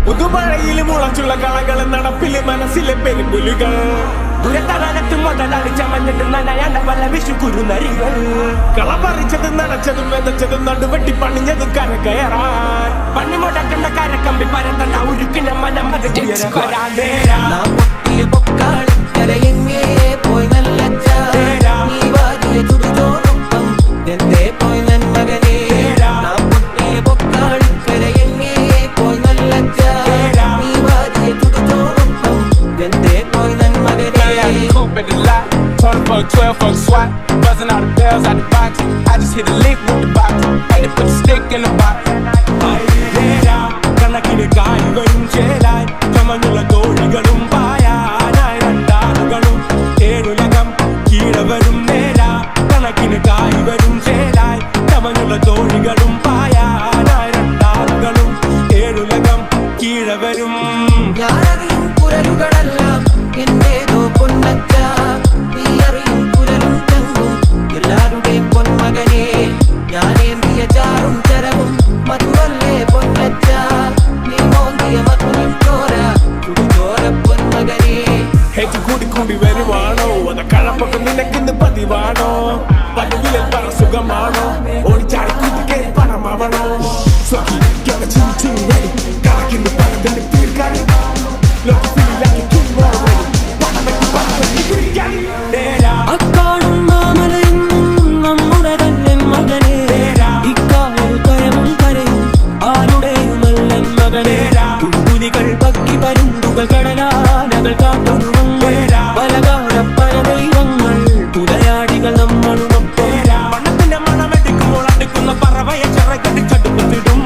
പുതുമഴയിൽ മുളച്ചുള്ള കളകൾ നടപ്പില് മനസ്സിലെ പെരുമ്പുലുകൾ ദുരന്തകാലത്ത് മുതലടിച്ച മഞ്ഞിട്ട് നനയാണ്ട വല്ല വിഷുക്കുരുനരികൾ കളപറിച്ചതും നനച്ചതും വെതച്ചതും നടുവെട്ടി പണിഞ്ഞതും കരകയറാൻ പണിമുടക്കുന്ന കരക്കമ്പി പരത്തണ്ട ഉരുക്കിന മനം അത് for 12 for SWAT, buzzing all the bells out the box. I just hit a lick with the box, had to put the stick in the box. കണക്കിന് കായുകളും ചേരാൻ ചമഞ്ഞുള്ള തോഴികളും പായാനായി രണ്ടാളുകളും ഏഴുലകം കീഴവരും നേരാ കണക്കിന് കായുകളും ചേരാൻ ചമഞ്ഞുള്ള തോഴികളും പായാനായി രണ്ടാളുകളും ഏഴുലകം കീഴവരും കുരലുകളെല്ലാം എന്നേതോ പൊന്നച്ച കൂടി വരുവാണോ അത കഴപ്പൊക്കെ നിനക്കിന്ന് പതിവാണോ പതിവിലെ പറ സുഖമാണോ ഓടിച്ചാടി കുതിക്കെ പണമാവണോ പക്കി പരുന്തുകൾ കടലാനകൾ കാട്ടുന്നു മണ്ണത്തിന്റെ മണമെടുക്കുമ്പോൾ അടുക്കുന്ന പറവയ ചിറകടിച്ചടുപ്പത്തിടും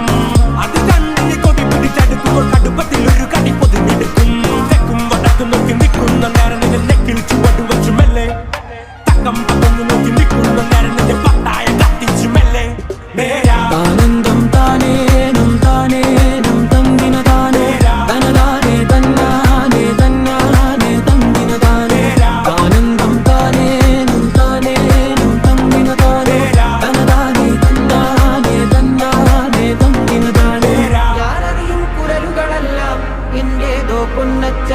അത് കണ്ണിന് കൊതി പിടിച്ചടുക്കുമ്പോൾ കടുപ്പത്തിൽ ഒരു കടി പൊതിഞ്ഞെടുക്കും തെക്കും വടക്കും നോക്കി നിൽക്കുന്ന നേരം നിന്റെ നെക്കിൽ ചുവട് വെച്ചു മെല്ലെ തക്കം പകന്നു നോക്കി നിൽക്കുന്ന നേരം നിന്റെ പട്ടായ കത്തിച്ചു മെല്ലെ ആനന്ദം താനേനം താനേനം തന്തിന താനേ തനതാനേ തന്നാനേ തന്നാനേ തന്തിന താനേ ആനന്ദം താനേനം താനേനം തന്തിന താനേ തനതാനേ തന്നാനേ തന്നാനേ തന്തിന താനേ ഞാനറിയും കുരലുകളെല്ലാം എന്നേതോ പൊന്നച്ച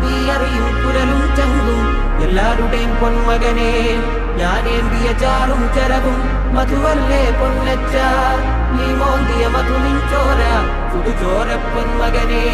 നീ അറിയും കുരലും ചങ്കും എല്ലാവരുടെയും പൊന്മകനെ ഞാനേന്തിയ ചാറും ചരവും മധുവല്ലേ പൊന്നച്ച നീ മോന്തിയ മധു നിൻ ചോര ചുടുചോര പൊന്മകനെ